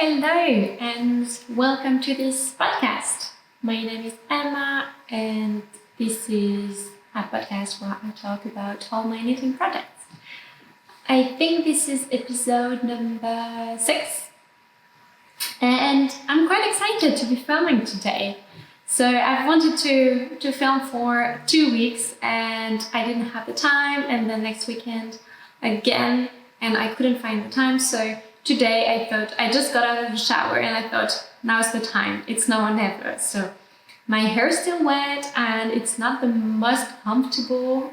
Hello and welcome to this podcast. My name is Emma and this is a podcast where I talk about all my knitting projects. I think this is episode number 6 and I'm quite excited to be filming today. So I've wanted to film for 2 weeks and I didn't have the time, and then next weekend again and I couldn't find the time, so today I thought, I just got out of the shower and I thought, now's the time, it's now or never. So my hair is still wet and it's not the most comfortable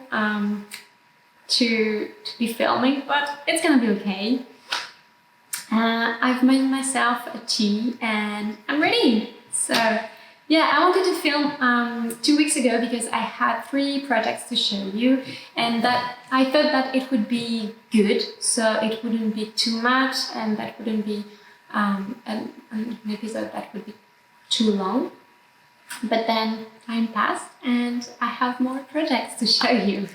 to be filming, but it's gonna be okay. I've made myself a tea and I'm ready. So yeah, I wanted to film 2 weeks ago because I had 3 projects to show you, and that I thought that it would be good, so it wouldn't be too much and that wouldn't be an episode that would be too long. But then time passed and I have more projects to show you.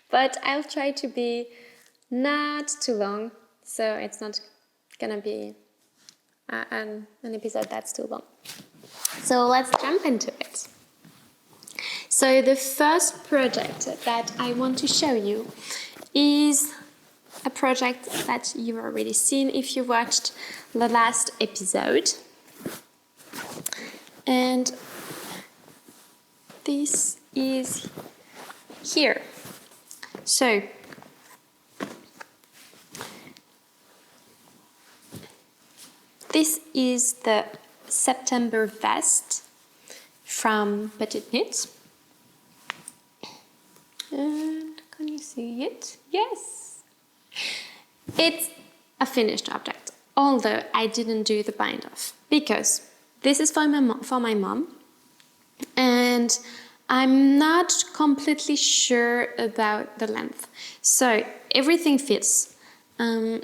But I'll try to be not too long, so it's not gonna be an episode that's too long. So let's jump into it. So the first project that I want to show you is a project that you've already seen if you watched the last episode. And this is here. So this is the September vest from PetiteKnit. And can you see it? Yes! It's a finished object, although I didn't do the bind off because this is for my mom, and I'm not completely sure about the length. So everything fits. The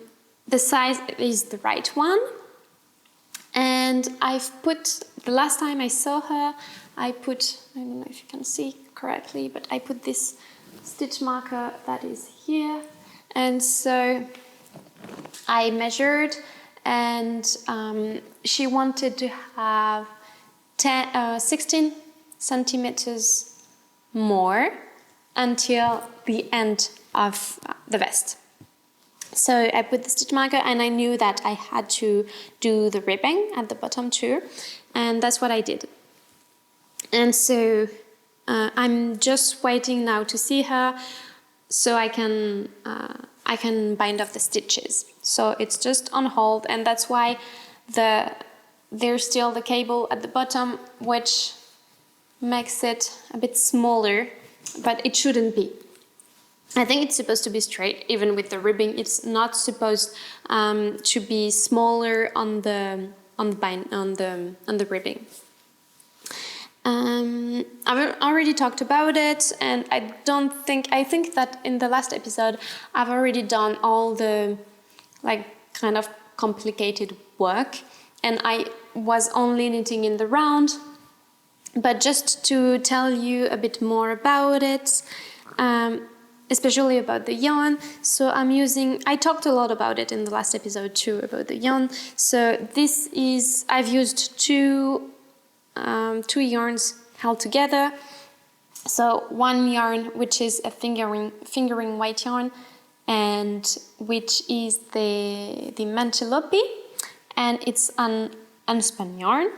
size is the right one. And I've put, the last time I saw her, I don't know if you can see correctly, but I put this stitch marker that is here. And so I measured, and she wanted to have 16 centimeters more until the end of the vest. So I put the stitch marker and I knew that I had to do the ribbing at the bottom too, and that's what I did. And so I'm just waiting now to see her so I can bind off the stitches. So it's just on hold, and that's why there's still the cable at the bottom, which makes it a bit smaller, but it shouldn't be. I think it's supposed to be straight, even with the ribbing. It's not supposed to be smaller on the ribbing. I've already talked about it, and I think that in the last episode I've already done all the kind of complicated work, and I was only knitting in the round. But just to tell you a bit more about it, especially about the yarn. So I talked a lot about it in the last episode too, about the yarn. So I've used two yarns held together. So one yarn, which is a fingering white yarn, and which is the Manchelopi, and it's an unspun yarn.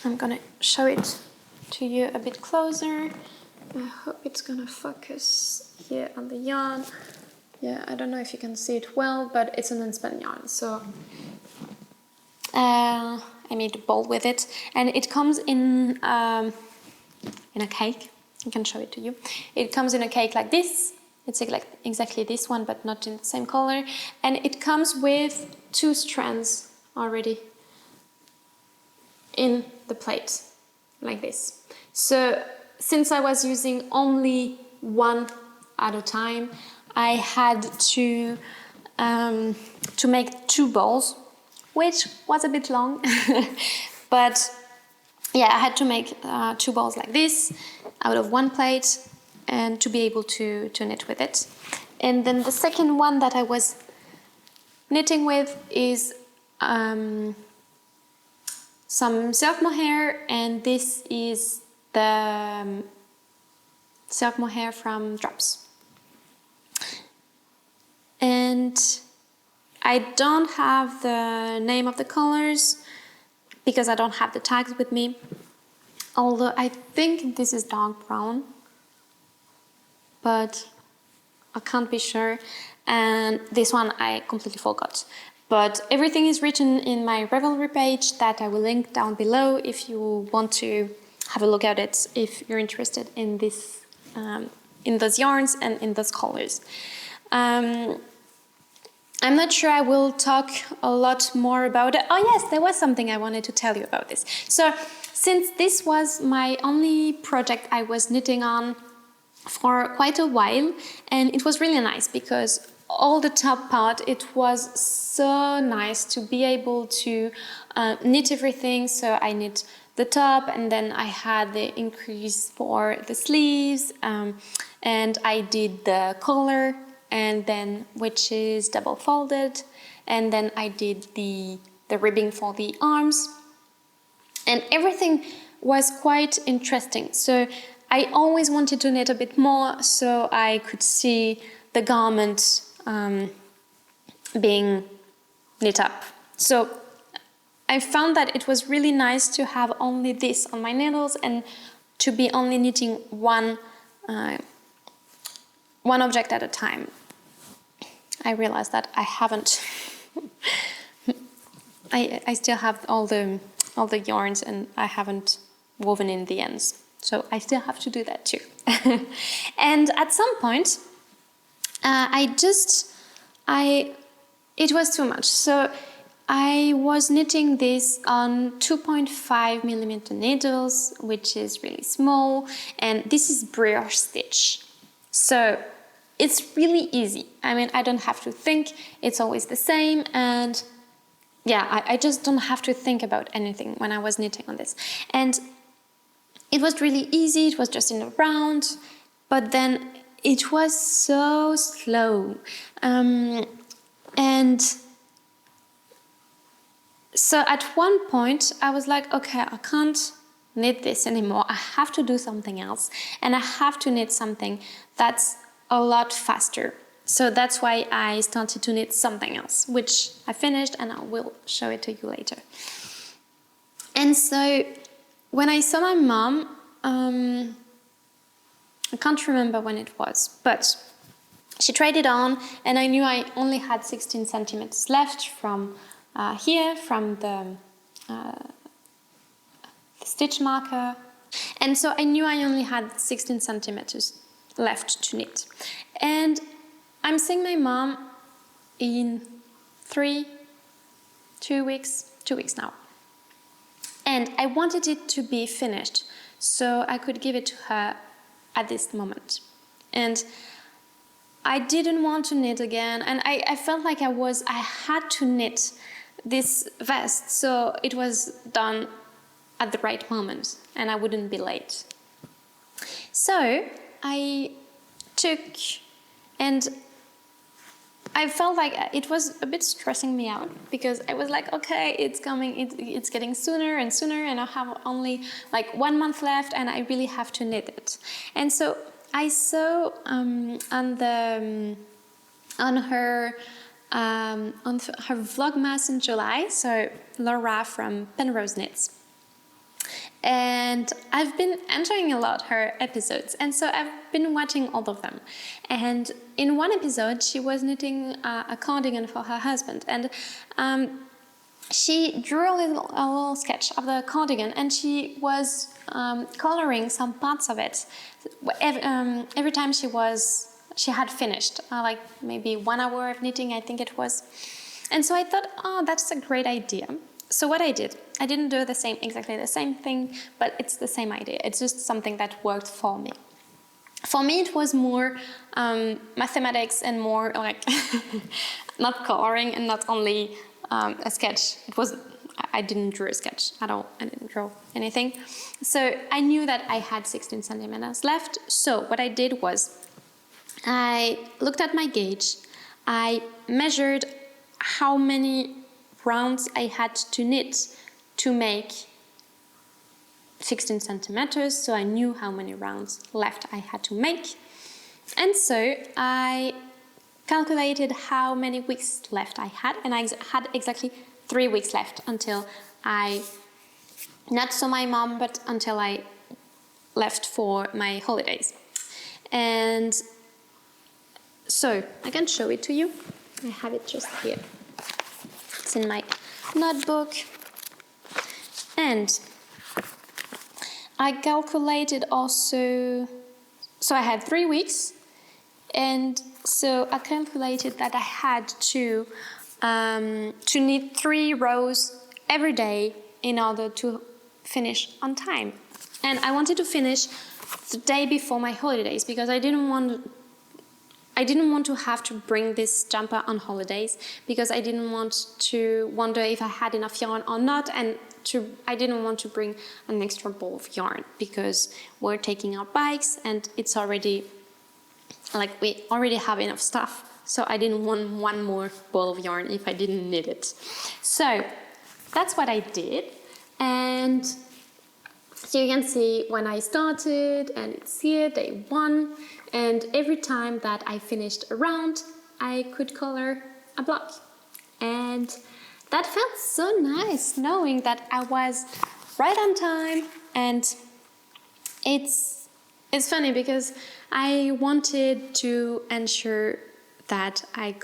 I'm gonna show it to you a bit closer. I hope it's gonna focus here on the yarn. Yeah, I don't know if you can see it well, but it's an unspun yarn. So I made a ball with it, and it comes in a cake. I can show it to you. It comes in a cake like this. It's exactly this one, but not in the same color. And it comes with 2 strands already in the plate, like this. So since I was using only one at a time, I had to make 2 balls, which was a bit long, but yeah, I had to make 2 balls like this out of one plate and to be able to knit with it. And then the second one that I was knitting with is some silk mohair, and this is the silk mohair from Drops. And I don't have the name of the colors because I don't have the tags with me, although I think this is dark brown, but I can't be sure. And this one I completely forgot. But everything is written in my Ravelry page that I will link down below if you want to have a look at it, if you're interested in this, in those yarns and in those colors. I'm not sure I will talk a lot more about it. Oh yes, there was something I wanted to tell you about this. So since this was my only project I was knitting on for quite a while, and it was really nice because all the top part, it was so nice to be able to knit everything. So I knit the top, and then I had the increase for the sleeves, and I did the collar, and then which is double folded, and then I did the ribbing for the arms, and everything was quite interesting. So I always wanted to knit a bit more so I could see the garment being knit up. So I found that it was really nice to have only this on my needles and to be only knitting one object at a time. I realized that I haven't. I still have all the yarns, and I haven't woven in the ends. So I still have to do that too. And at some point, it was too much. So I was knitting this on 2.5 millimeter needles, which is really small, and this is brioche stitch. So it's really easy. I mean, I don't have to think, it's always the same, and yeah, I just don't have to think about anything when I was knitting on this. And it was really easy, it was just in a round, but then it was so slow. And so at one point I was like, okay, I can't knit this anymore. I have to do something else, and I have to knit something that's a lot faster. So that's why I started to knit something else, which I finished, and I will show it to you later. And so when I saw my mom, I can't remember when it was, but she tried it on, and I knew I only had 16 centimeters left from here, from the stitch marker. And so I knew I only had 16 centimeters left to knit. And I'm seeing my mom in 2 weeks now. And I wanted it to be finished so I could give it to her at this moment. And I didn't want to knit again, and I felt like I had to knit this vest so it was done at the right moment and I wouldn't be late. So I took, and I felt like it was a bit stressing me out because I was like, okay, it's coming, it's getting sooner and sooner, and I have only like 1 month left and I really have to knit it. And so I saw on her Vlogmas in July, so Laura from Penrose Knits. And I've been enjoying a lot her episodes, and so I've been watching all of them. And in one episode, she was knitting a cardigan for her husband, and she drew a little sketch of the cardigan, and she was coloring some parts of it every time she had finished, like maybe 1 hour of knitting, I think it was. And so I thought, oh, that's a great idea. So what I did, I didn't do exactly the same thing, but it's the same idea. It's just something that worked for me. For me, it was more mathematics and more like not coloring and not only a sketch. I didn't draw a sketch at all. I didn't draw anything. So I knew that I had 16 centimeters left. So what I did was I looked at my gauge. I measured how many rounds I had to knit to make 16 centimeters, so I knew how many rounds left I had to make. And so I calculated how many weeks left I had, and I had exactly 3 weeks left until I not saw my mom, but until I left for my holidays. And so I can show it to you. I have it just here. It's in my notebook. And I calculated also, so I had 3 weeks, and so I calculated that I had to knit 3 rows every day in order to finish on time. And I wanted to finish the day before my holidays because I didn't want to have to bring this jumper on holidays, because I didn't want to wonder if I had enough yarn or not, and I didn't want to bring an extra ball of yarn because we're taking our bikes and it's already, like, we already have enough stuff. So I didn't want one more ball of yarn if I didn't need it. So that's what I did. And so you can see when I started, and it's here, day 1. And every time that I finished a round, I could color a block. And that felt so nice, knowing that I was right on time. And it's funny because I wanted to ensure that I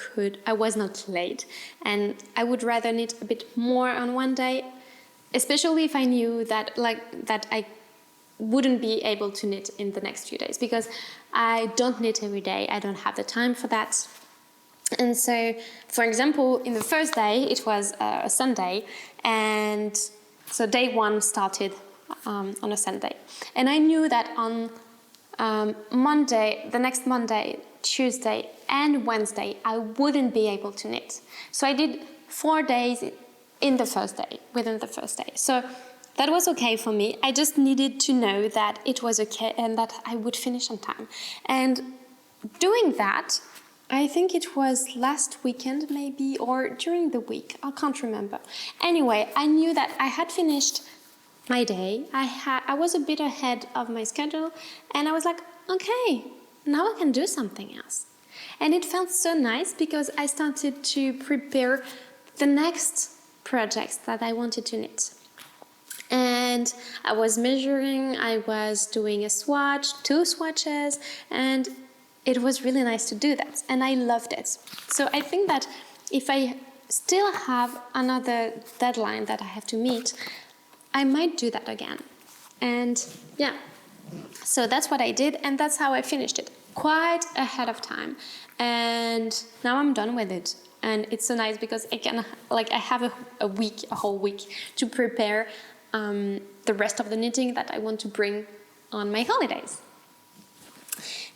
was not late, and I would rather knit a bit more on one day, especially if I knew that I wouldn't be able to knit in the next few days, because I don't knit every day. I don't have the time for that. And so, for example, in the first day, it was a Sunday, and so day 1 started on a Sunday. And I knew that on Monday, the next Monday, Tuesday, and Wednesday, I wouldn't be able to knit. So I did 4 days within the first day. So that was okay for me. I just needed to know that it was okay and that I would finish on time. And doing that, I think it was last weekend maybe, or during the week, I can't remember. Anyway, I knew that I had finished my day. I was a bit ahead of my schedule, and I was like, okay, now I can do something else. And it felt so nice because I started to prepare the next projects that I wanted to knit. And I was measuring, I was doing a swatch, 2 swatches, and it was really nice to do that, and I loved it. So I think that if I still have another deadline that I have to meet, I might do that again. And yeah, so that's what I did, and that's how I finished it, quite ahead of time. And now I'm done with it, and it's so nice because I have a whole week to prepare the rest of the knitting that I want to bring on my holidays.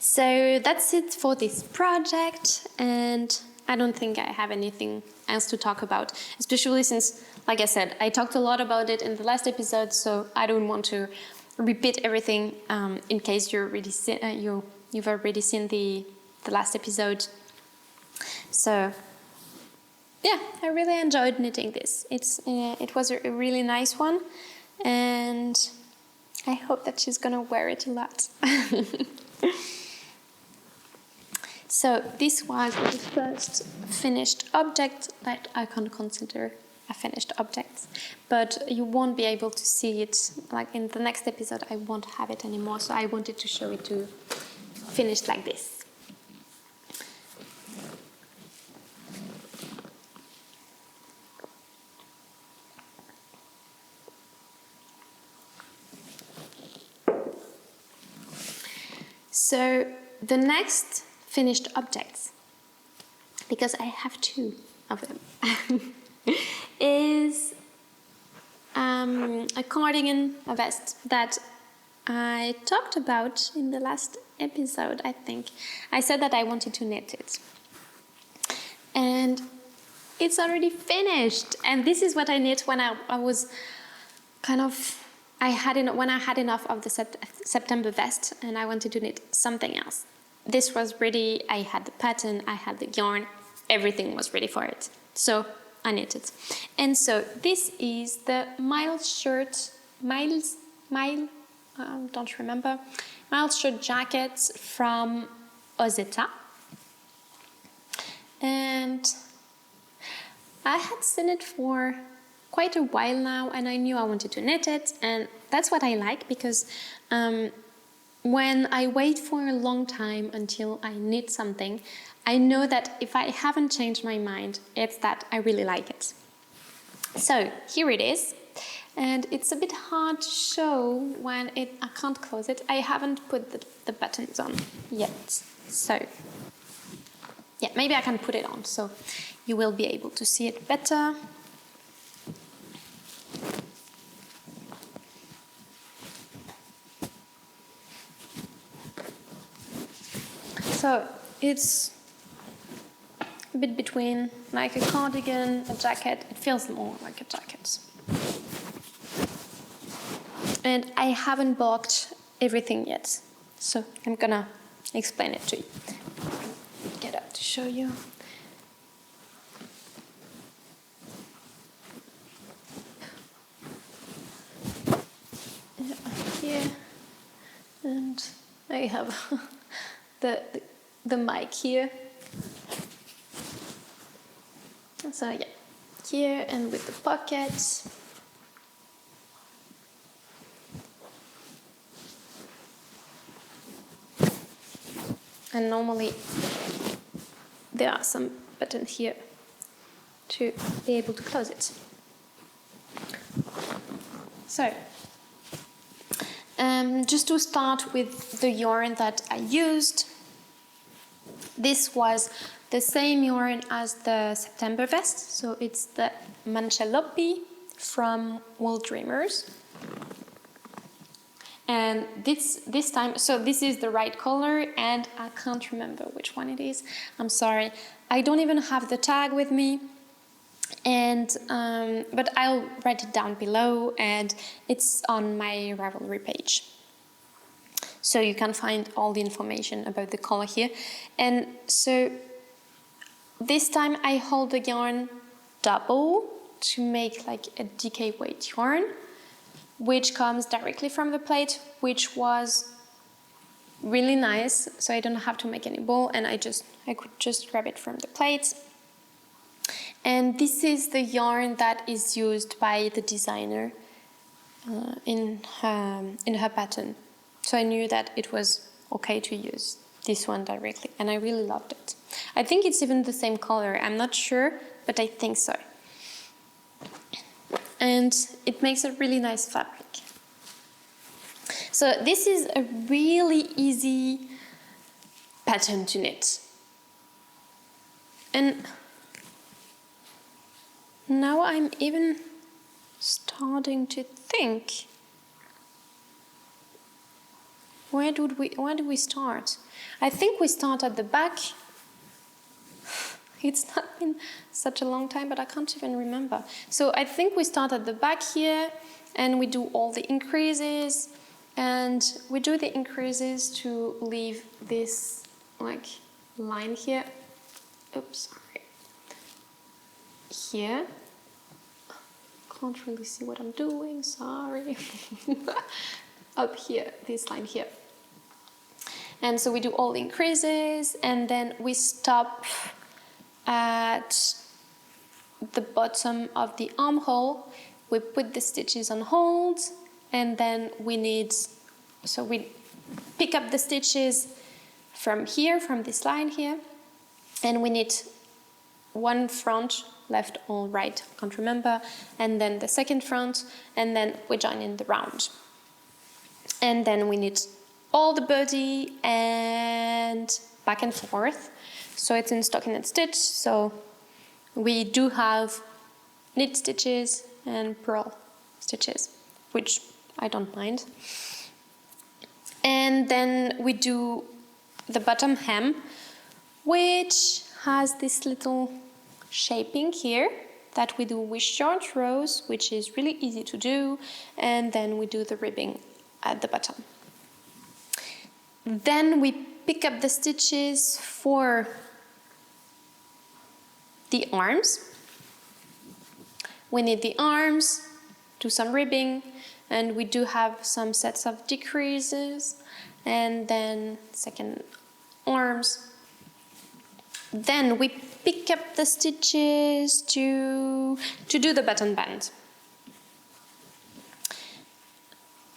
So that's it for this project, and I don't think I have anything else to talk about, especially since, like I said, I talked a lot about it in the last episode, so I don't want to repeat everything in case you've already seen the last episode. So yeah, I really enjoyed knitting this. It was a really nice one, and I hope that she's gonna wear it a lot. So this was the first finished object that I can consider a finished object, but you won't be able to see it, like in the next episode I won't have it anymore, so I wanted to show it to finished like this. So the next finished objects, because I have 2 of them, is a cardigan, a vest that I talked about in the last episode, I think. I said that I wanted to knit it. And it's already finished. And this is what I knit when I was kind of... when I had enough of the September vest and I wanted to knit something else. This was ready, I had the pattern, I had the yarn, everything was ready for it. So I knit it. And so this is the Miles shirt, don't remember, Miles shirt jacket from Ozetta. And I had seen it for quite a while now, and I knew I wanted to knit it, and that's what I like, because when I wait for a long time until I knit something, I know that if I haven't changed my mind, it's that I really like it. So here it is, and it's a bit hard to show when I can't close it. I haven't put the buttons on yet, so yeah, maybe I can put it on so you will be able to see it better. So it's a bit between like a cardigan, a jacket. It feels more like a jacket. And I haven't bought everything yet, so I'm gonna explain it to you. Get up to show you. Here, and I have the mic here. So yeah, here and with the pockets. And normally there are some buttons here to be able to close it. So just to start with the yarn that I used, this was the same yarn as the September vest, so it's the Manchelopi from Wooldreamers. And this time, so this is the right color, and I can't remember which one it is. I'm sorry. I don't even have the tag with me, and but I'll write it down below, and it's on my Ravelry page. So you can find all the information about the color here. And so this time I hold the yarn double to make like a DK weight yarn, which comes directly from the plate, which was really nice. So I don't have to make any ball, and I could just grab it from the plate. And this is the yarn that is used by the designer in her pattern. So I knew that it was okay to use this one directly, and I really loved it. I think it's even the same color. I'm not sure, but I think so. And it makes a really nice fabric. So this is a really easy pattern to knit. And now I'm even starting to think, where do we start? I think we start at the back. It's not been such a long time, but I can't even remember. So I think we start at the back here, and we do all the increases, and we do the increases to leave this like line here. Oops, sorry. Here. Can't really see what I'm doing, sorry. Up here, this line here. And so we do all the increases, and then we stop at the bottom of the armhole. We put the stitches on hold, and then we pick up the stitches from here, from this line here, and we knit one front, left or right, I can't remember, and then the second front, and then we join in the round. And then we knit all the body and back and forth. So it's in stockinette stitch, so we do have knit stitches and purl stitches, which I don't mind. And then we do the bottom hem, which has this little shaping here that we do with short rows, which is really easy to do, and then we do the ribbing at the bottom. Then we pick up the stitches for the arms, We knit the arms, do some ribbing, and we do have some sets of decreases, and then second arms. Then we pick up the stitches to do the button band.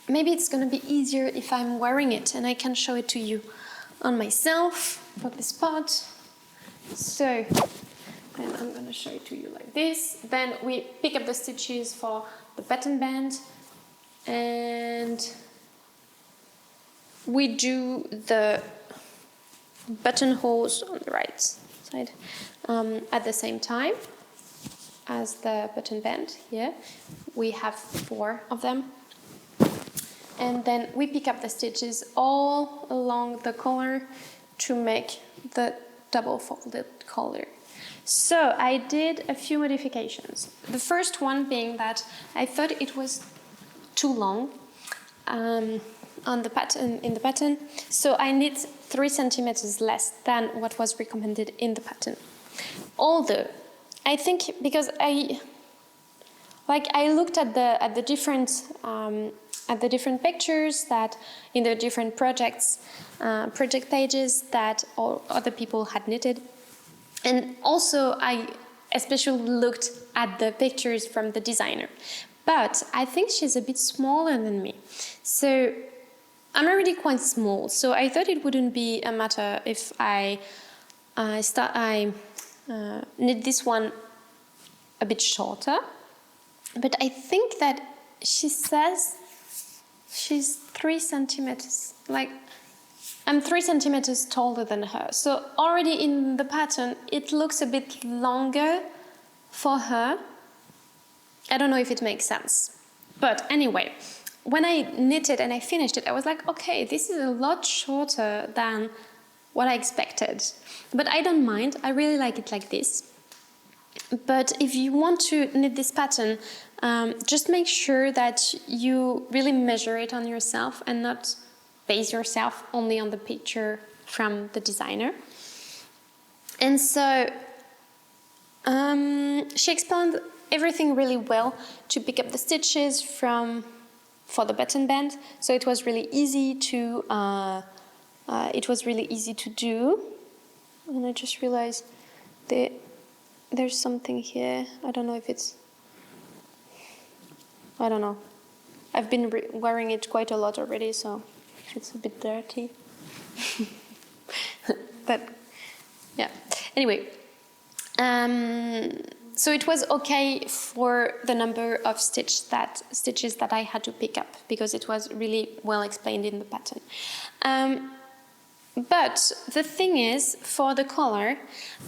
Maybe it's gonna be easier if I'm wearing it and I can show it to you on myself for this part. So, and I'm gonna show it to you like this. Then we pick up the stitches for the button band, and we do the buttonholes on the right side at the same time as the button band here. We have 4 of them. And then we pick up the stitches all along the collar to make the double folded collar. So I did a few modifications. The first one being that I thought it was too long on the pattern, in the pattern, so I knit 3 centimeters less than what was recommended in the pattern. Although I think because I looked at the different pictures that in the different project pages that all other people had knitted, and also I especially looked at the pictures from the designer. But I think she's a bit smaller than me, so I'm already quite small. So I thought it wouldn't be a matter if I knit this one a bit shorter. But I think that she says she's 3 centimeters, like I'm 3 centimeters taller than her. So already in the pattern, it looks a bit longer for her. I don't know if it makes sense. But anyway, when I knitted and I finished it, I was like, okay, this is a lot shorter than what I expected. But I don't mind, I really like it like this. But if you want to knit this pattern, just make sure that you really measure it on yourself and not base yourself only on the picture from the designer. And so she explained everything really well to pick up the stitches for the button band. So it was really easy to do. And I just realized there's something here. I don't know if it's... I don't know. I've been wearing it quite a lot already, so it's a bit dirty. But, yeah. Anyway. So it was okay for the number of stitches that I had to pick up, because it was really well explained in the pattern. But the thing is, for the collar,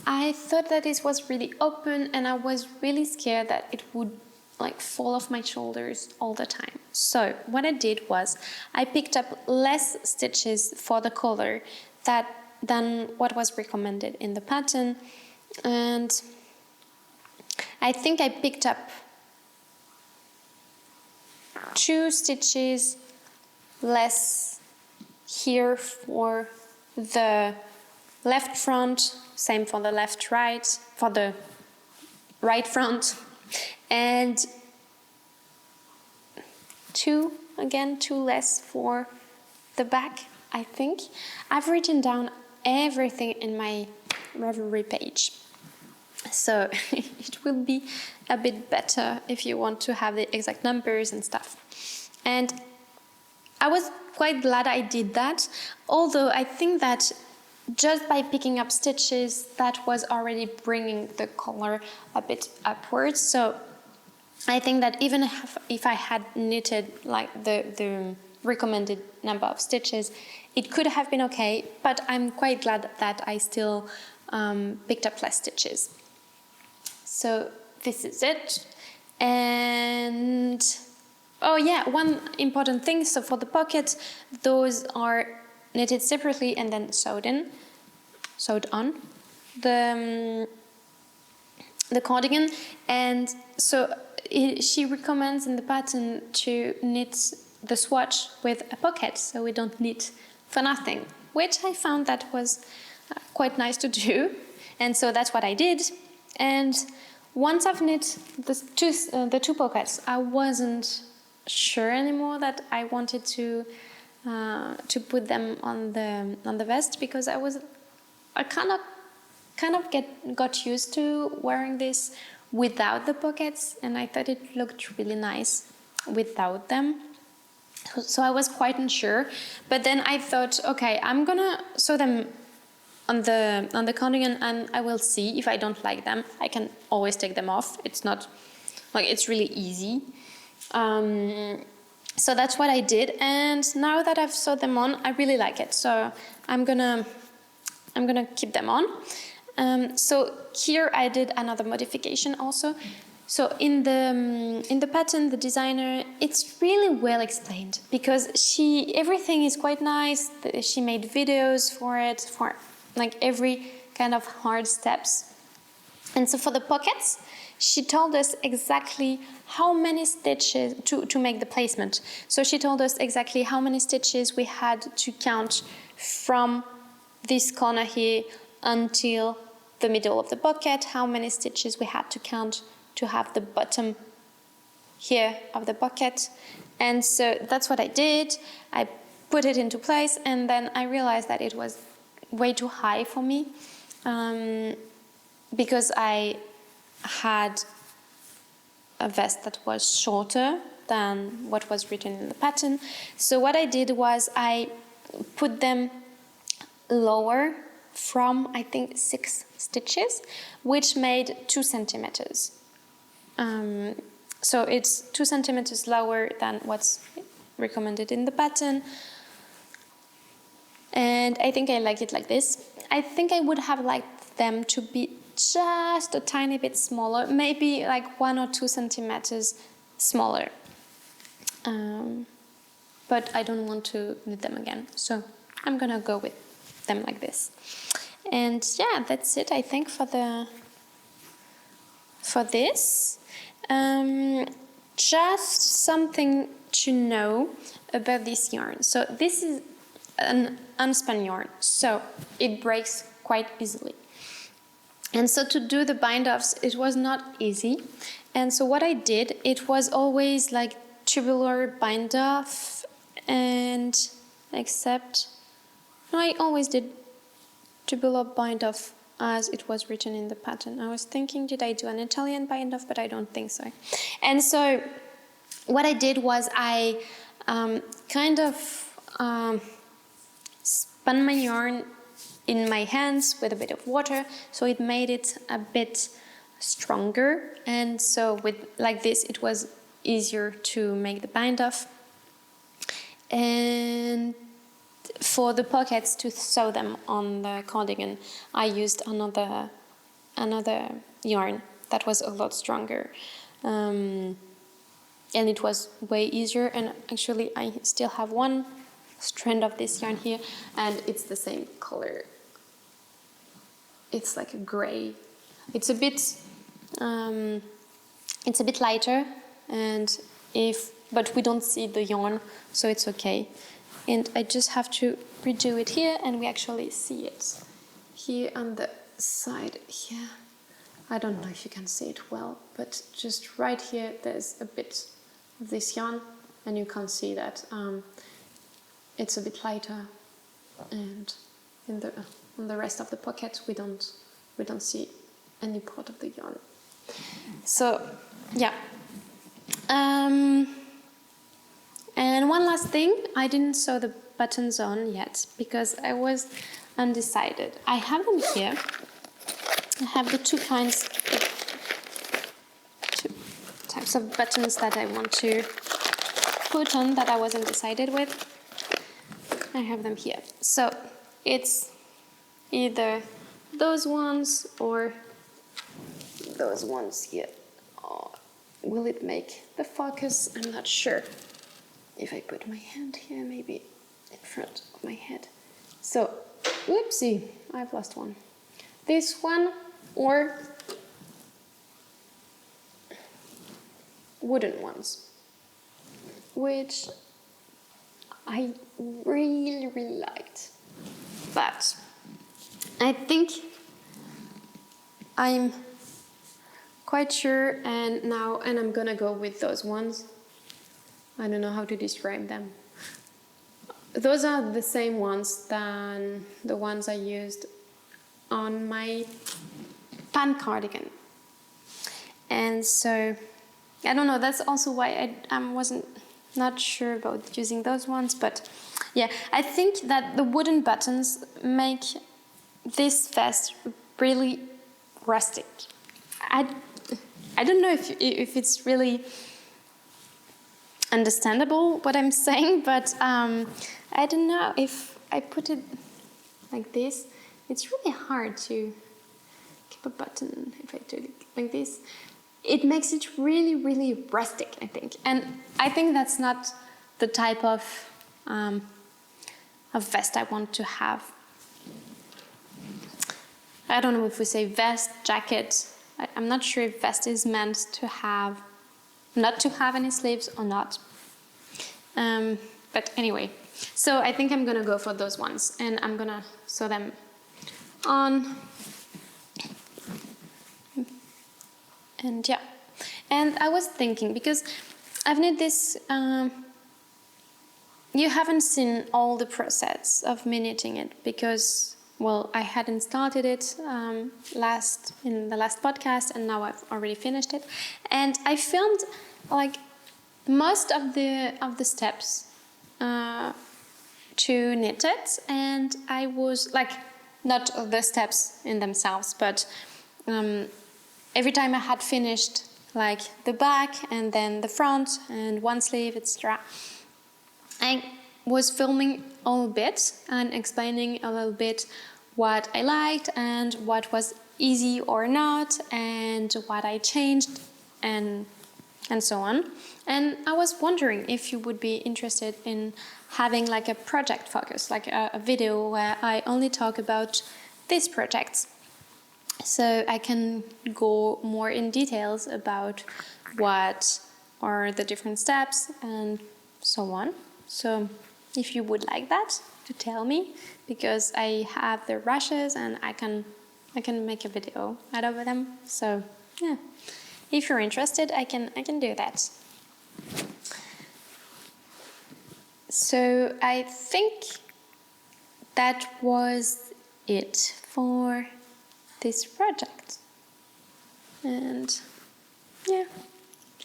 I thought that it was really open, and I was really scared that it would like fall off my shoulders all the time. So what I did was I picked up less stitches for the collar than what was recommended in the pattern, and I think I picked up 2 stitches less here for the left front, same for the left right, for the right front, and 2 less for the back, I think. I've written down everything in my Ravelry page, so it will be a bit better if you want to have the exact numbers and stuff. And I was quite glad I did that, although I think that just by picking up stitches, that was already bringing the collar a bit upwards. So I think that even if I had knitted like the recommended number of stitches, it could have been okay, but I'm quite glad that I still picked up less stitches. So this is it. And oh yeah, one important thing, so for the pockets, those are knitted separately and then sewed on the cardigan. And so she recommends in the pattern to knit the swatch with a pocket, so we don't knit for nothing, which I found that was quite nice to do, and so that's what I did. And once I've knit the two pockets, I wasn't sure anymore that I wanted to put them on the vest, because I kind of got used to wearing this without the pockets, and I thought it looked really nice without them. So I was quite unsure, but then I thought, okay, I'm gonna sew them on the cardigan, and I will see. If I don't like them, I can always take them off. It's not like, it's really easy. So that's what I did, and now that I've sewed them on, I really like it. So I'm gonna keep them on. So here I did another modification also. So in the pattern, the designer, it's really well explained, because everything is quite nice. She made videos for it, for like every kind of hard steps. And so for the pockets, she told us exactly how many stitches to make the placement. So she told us exactly how many stitches we had to count from this corner here until the middle of the pocket, how many stitches we had to count to have the bottom here of the pocket. And so that's what I did. I put it into place, and then I realized that it was way too high for me, because I had a vest that was shorter than what was written in the pattern. So what I did was I put them lower from, I think, 6 stitches, which made 2 centimeters. So it's 2 centimeters lower than what's recommended in the pattern. And I think I like it like this. I think I would have liked them to be just a tiny bit smaller, maybe like 1 or 2 centimeters smaller. But I don't want to knit them again, so I'm gonna go with them like this. And yeah, that's it, I think, for this. Just something to know about this yarn. So this is an unspun yarn, so it breaks quite easily. And so to do the bind-offs, it was not easy. And so what I did, it was always like tubular bind-off, and except, no, I always did tubular bind-off as it was written in the pattern. I was thinking, did I do an Italian bind-off? But I don't think so. And so what I did was I kind of spun my yarn in my hands with a bit of water, so it made it a bit stronger, and so with like this it was easier to make the bind-off. And for the pockets, to sew them on the cardigan, I used another yarn that was a lot stronger, and it was way easier. And actually I still have one strand of this yarn here, and it's the same color. It's like a gray. It's a bit lighter, but we don't see the yarn, so it's okay. And I just have to redo it here, and we actually see it here on the side here. I don't know if you can see it well, but just right here there's a bit of this yarn, and you can see that it's a bit lighter, and on the rest of the pocket we don't see any part of the yarn. So yeah. And one last thing, I didn't sew the buttons on yet because I was undecided. I have them here. I have the two types of buttons that I want to put on that I was undecided with. I have them here. So it's either those ones or those ones here. Oh, will it make the focus? I'm not sure. If I put my hand here, maybe in front of my head. So, whoopsie, I've lost one. This one or wooden ones, which I really, really liked. But I think I'm quite sure, and I'm gonna go with those ones. I don't know how to describe them. Those are the same ones than the ones I used on my pan cardigan. And so, I don't know, that's also why I wasn't not sure about using those ones, but yeah, I think that the wooden buttons make this vest really rustic. I don't know if it's really understandable what I'm saying, but I don't know if I put it like this. It's really hard to keep a button if I do it like this. It makes it really, really rustic, I think. And I think that's not the type of vest I want to have. I don't know if we say vest, jacket. I'm not sure if vest is meant to have, not to have any sleeves or not. But anyway, so I think I'm gonna go for those ones, and I'm gonna sew them on. And yeah, and I was thinking, because I've knit this, you haven't seen all the process of me knitting it, because, well, I hadn't started it in the last podcast, and now I've already finished it. And I filmed like most of the steps to knit it, and I was like, not the steps in themselves, but every time I had finished like the back and then the front and one sleeve, etc., I was filming a little bit and explaining a little bit what I liked and what was easy or not, and what I changed, and so on. And I was wondering if you would be interested in having like a project focus, like a video where I only talk about these projects, so I can go more in details about what are the different steps and so on. So if you would like that, to tell me, because I have the rushes and I can make a video out of them. So yeah, if you're interested, I can do that. So I think that was it for this project. And yeah,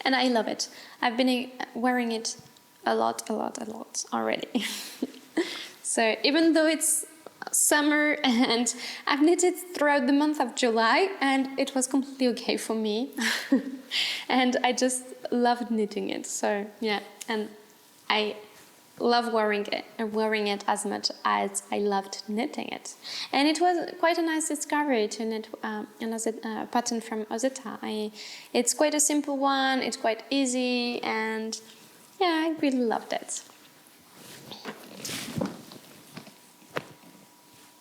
and I love it. I've been wearing it a lot already. So even though it's summer and I've knitted throughout the month of July, and it was completely okay for me. And I just loved knitting it. So yeah, and I love wearing it as much as I loved knitting it. And it was quite a nice discovery to knit a pattern from Ozetta. It's quite a simple one, it's quite easy, and yeah, I really loved it.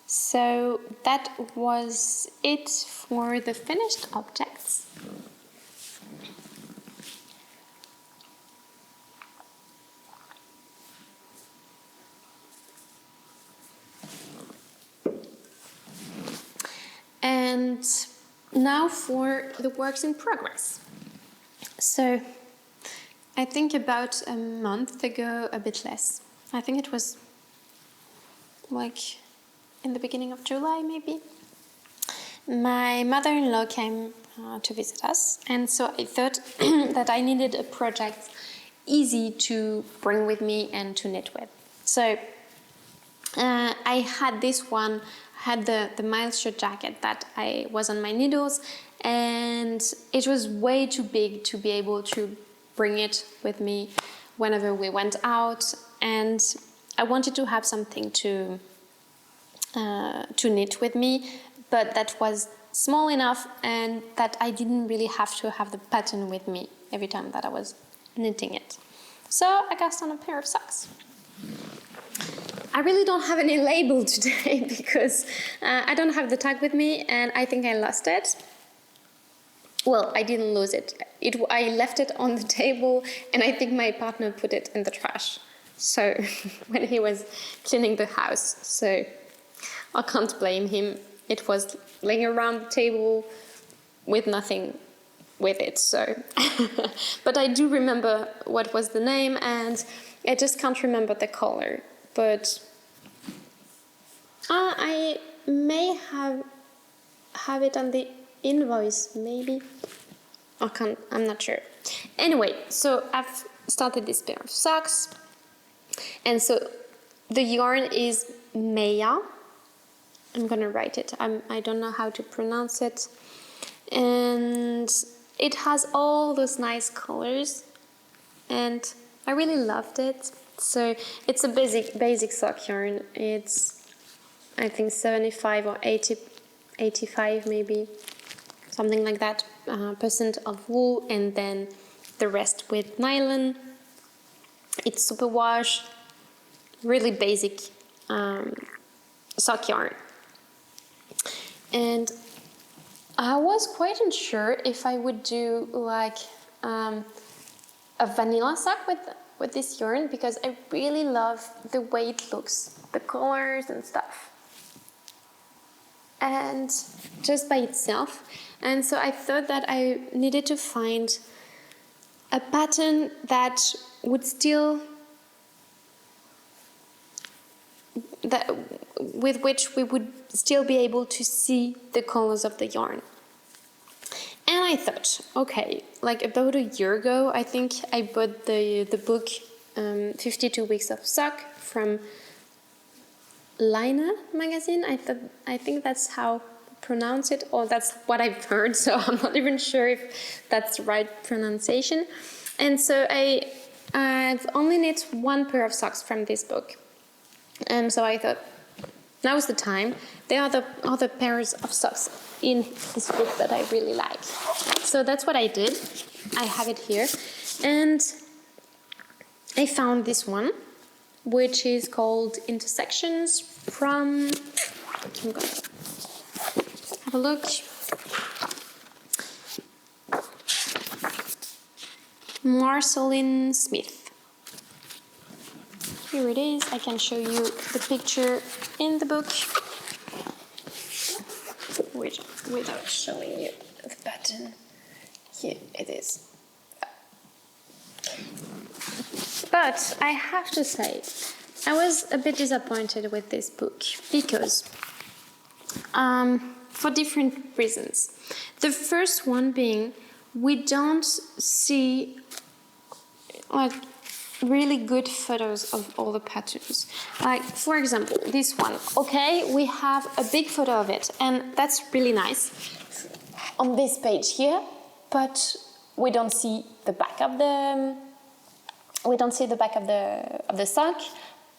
So that was it for the finished objects. And now for the works in progress. So I think about a month ago, a bit less. I think it was like in the beginning of July, maybe. My mother-in-law came to visit us, and so I thought that I needed a project easy to bring with me and to knit with. So I had this one, had the Miles shirt jacket that I was on my needles, and it was way too big to be able to bring it with me whenever we went out, and I wanted to have something to knit with me, but that was small enough and that I didn't really have to have the pattern with me every time that I was knitting it. So I cast on a pair of socks. I really don't have any label today because I don't have the tag with me, and I think I lost it. Well, I didn't lose it. I left it on the table, and I think my partner put it in the trash. So when he was cleaning the house, so I can't blame him. It was laying around the table with nothing with it, so but I do remember what was the name, and I just can't remember the color, but I may have it on the invoice, maybe. I'm not sure. Anyway, so I've started this pair of socks, and so the yarn is Maya. I'm gonna write it. I don't know how to pronounce it, and it has all those nice colors, and I really loved it. So it's a basic sock yarn. It's, I think, 75 or 85 maybe, something like that, percent of wool, and then the rest with nylon. It's superwash, really basic sock yarn. And I was quite unsure if I would do like a vanilla sock with this yarn, because I really love the way it looks, the colors and stuff, and just by itself. And so I thought that I needed to find a pattern that would still, with which we would still be able to see the colors of the yarn. And I thought, okay, like about a year ago, I think I bought the book 52 Weeks of Sock from Lina magazine. I think that's how you pronounce it, or that's what I've heard, so I'm not even sure if that's the right pronunciation. And so I've only knit one pair of socks from this book. And so I thought, now's the time. There are the other pairs of socks in this book that I really like. So that's what I did. I have it here. And I found this one, which is called Intersections from, I'm going to have a look. Marceline Smith. Here it is. I can show you the picture in the book without showing you the pattern. Here it is. But I have to say, I was a bit disappointed with this book because for different reasons. The first one being, we don't see like really good photos of all the patterns. Like, for example, this one. Okay, we have a big photo of it, and that's really nice on this page here, but we don't see the back of the sock.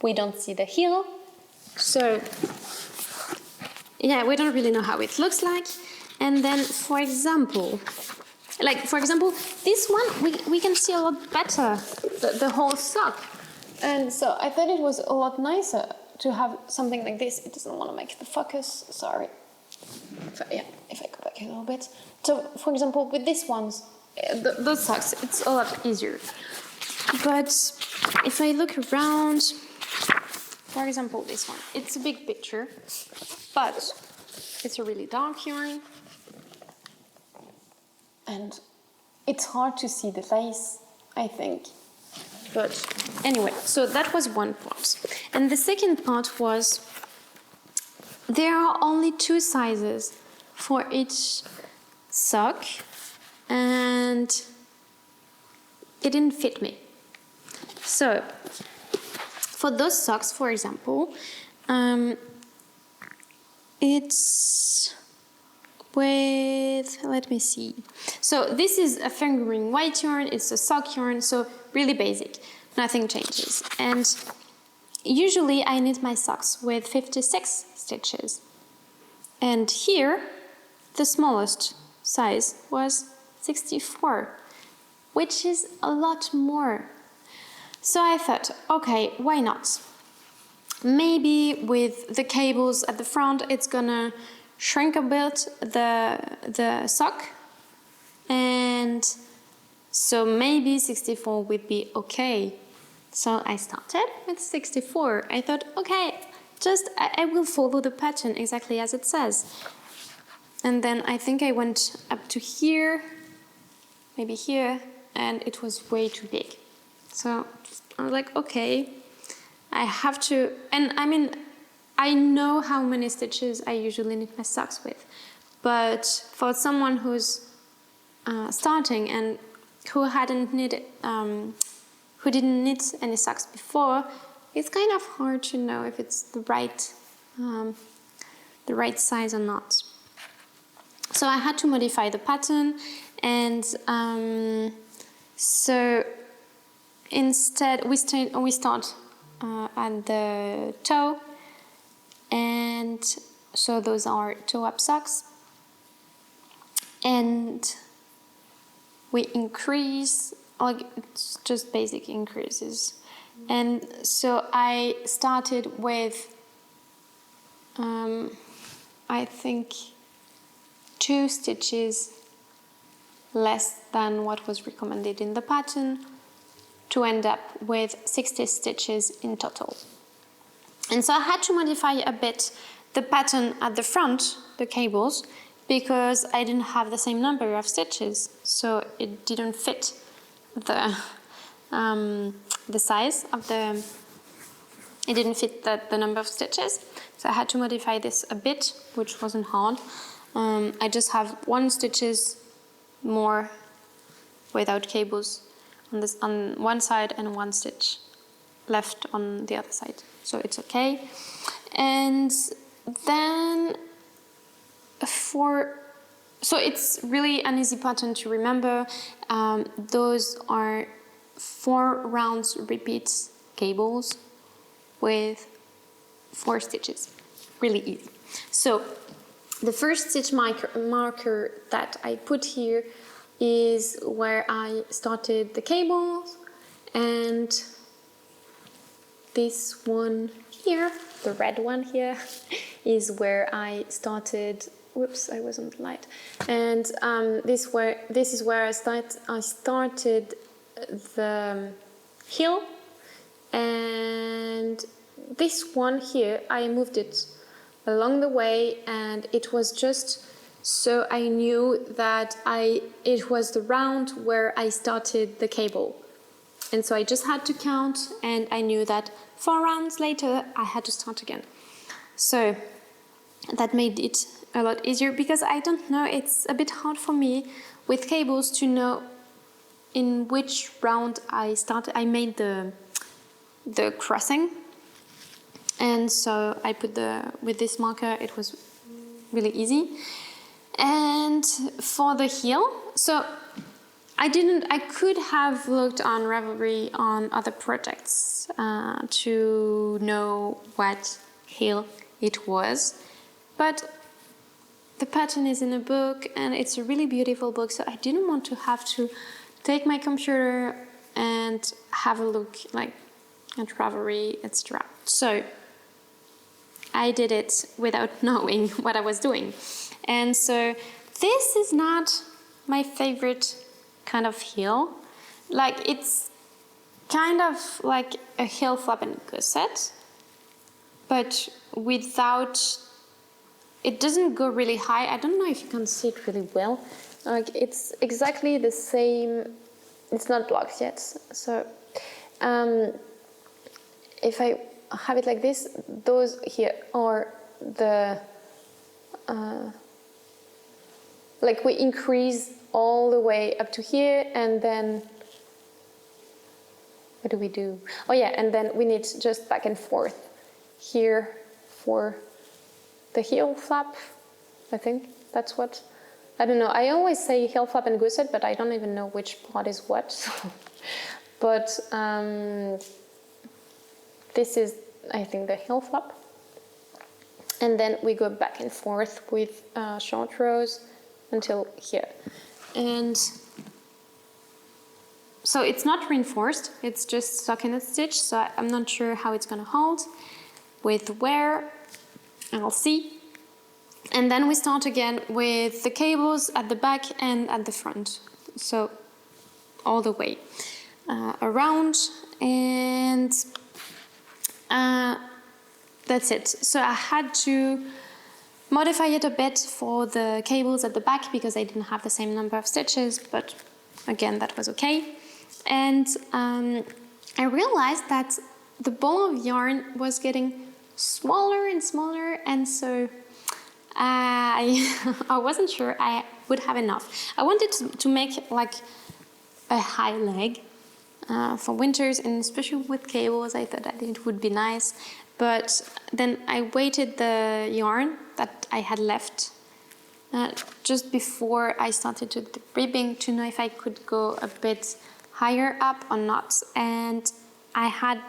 We don't see the heel. So yeah, we don't really know how it looks like. And then, for example, this one, we can see a lot better the whole sock. And so I thought it was a lot nicer to have something like this. It doesn't want to make the focus, sorry. If I go back a little bit. So, for example, with these ones, those socks, it's a lot easier. But if I look around, for example, this one, it's a big picture, but it's a really dark yarn. And it's hard to see the lace, I think. But anyway, so that was one part. And the second part was, there are only 2 sizes for each sock, and it didn't fit me. So, for those socks, for example, it's with, let me see. So this is a fingering white yarn, it's a sock yarn, so really basic, nothing changes. And usually I knit my socks with 56 stitches. And here, the smallest size was 64, which is a lot more. So I thought, okay, why not? Maybe with the cables at the front, it's gonna shrink a bit the sock, and so maybe 64 would be okay. So I started with 64. I thought, okay, I will follow the pattern exactly as it says. And then I think I went up to here, maybe here, and it was way too big. So I was like, okay, I have to, and I mean, I know how many stitches I usually knit my socks with, but for someone who's starting and who hadn't knitted, who didn't knit any socks before, it's kind of hard to know if it's the right size or not. So I had to modify the pattern, and so instead we start at the toe, and so those are toe-up socks, and we increase, like it's just basic increases. And so I started with I think 2 stitches less than what was recommended in the pattern to end up with 60 stitches in total. And so I had to modify a bit the pattern at the front, the cables, because I didn't have the same number of stitches, so it didn't fit the size of the, it didn't fit the number of stitches. So I had to modify this a bit, which wasn't hard. I just have 1 stitches more without cables on one side and 1 stitch left on the other side. So it's okay. And then so it's really an easy pattern to remember. Those are 4 rounds repeat cables with 4 stitches. Really easy. So the first stitch marker that I put here is where I started the cables, and this one here, the red one here, is where I started. Whoops, I was on the light. And this is where I started the heel, and this one here I moved it along the way, and it was just so I knew that it was the round where I started the cable. And so I just had to count, and I knew that 4 rounds later I had to start again. So that made it a lot easier, because I don't know, it's a bit hard for me with cables to know in which round I made the crossing. And so I put with this marker, it was really easy. And for the heel, so I could have looked on Ravelry on other projects to know what heel it was, but the pattern is in a book, and it's a really beautiful book, so I didn't want to have to take my computer and have a look like at Ravelry, etc. So I did it without knowing what I was doing. And so this is not my favorite kind of heel. Like, it's kind of like a heel flap and gusset, but without, it doesn't go really high. I don't know if you can see it really well. Like, it's exactly the same, it's not blocked yet. So if I have it like this, those here are the like, we increase all the way up to here, and then what do we do? Oh yeah, and then we knit just back and forth here for the heel flap. I think that's what, I don't know, I always say heel flap and gusset, but I don't even know which part is what. But this is, I think, the heel flap. And then we go back and forth with short rows until here. And so it's not reinforced, it's just stockinette stitch, so I'm not sure how it's gonna hold with wear, I'll see. And then we start again with the cables at the back and at the front, so all the way around, and that's it. So I had to modify it a bit for the cables at the back because I didn't have the same number of stitches, but again, that was okay. And I realized that the ball of yarn was getting smaller and smaller, and so I wasn't sure I would have enough. I wanted to make like a high leg for winters, and especially with cables, I thought that it would be nice. But then I weighted the yarn that I had left just before I started to the ribbing to know if I could go a bit higher up or not. And I had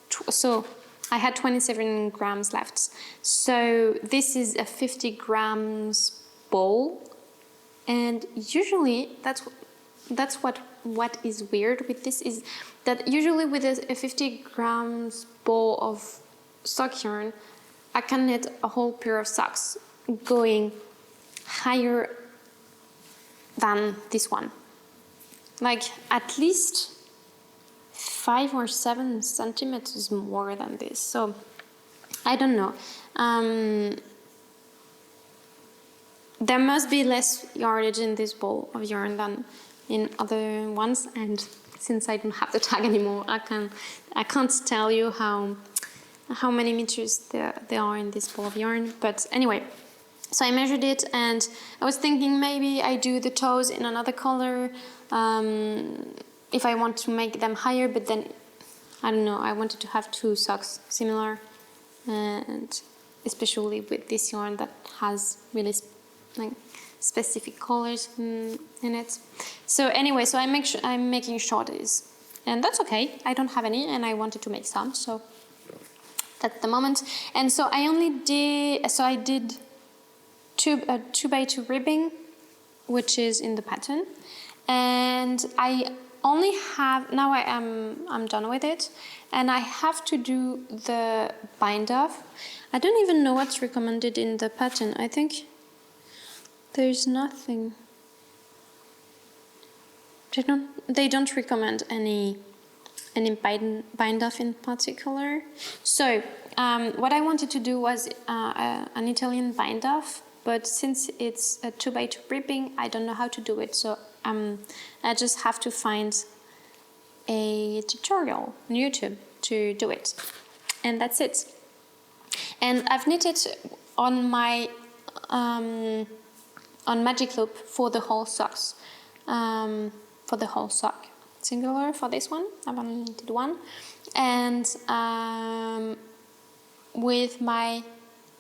27 grams left. So this is a 50 grams ball, and usually that's what is weird with this is that usually with a 50 grams ball of sock yarn, I can knit a whole pair of socks going higher than this one, like at least 5 or 7 centimeters more than this. So I don't know. There must be less yardage in this ball of yarn than in other ones, and since I don't have the tag anymore, I can't tell you how many meters there are in this ball of yarn. But anyway, so I measured it, and I was thinking maybe I do the toes in another color if I want to make them higher, but then I don't know, I wanted to have 2 socks similar, and especially with this yarn that has really like specific colors in it. So anyway, so I'm making shorties, and that's okay. I don't have any, and I wanted to make some, so that's the moment. And so I did 2x2 ribbing, which is in the pattern, and I only have now I'm done with it, and I have to do the bind off. I don't even know what's recommended in the pattern. I think there's nothing. They don't recommend any bind off in particular. So what I wanted to do was an Italian bind off, but since it's a 2x2 ribbing, I don't know how to do it. So I just have to find a tutorial on YouTube to do it, and that's it. And I've knitted on my on Magic Loop for the whole socks, for the whole sock, singular for this one. I've only knitted one, and with my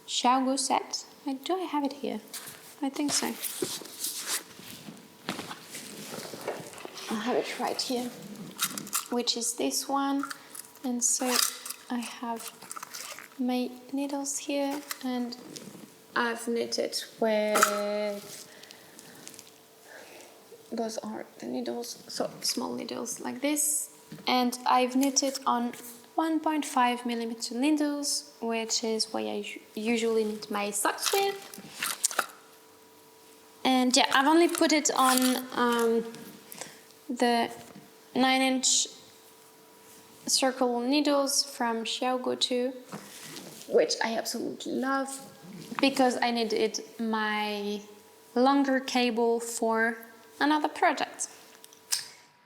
Xiaogu set. Do I have it here? I think so. I have it right here, which is this one. And so I have my needles here, and I've knitted with, those are the needles, so small needles like this, and I've knitted on 1.5 millimeter needles, which is what I usually knit my socks with. And yeah, I've only put it on the 9-inch circle needles from Xiaogu 2, which I absolutely love, because I needed my longer cable for another project.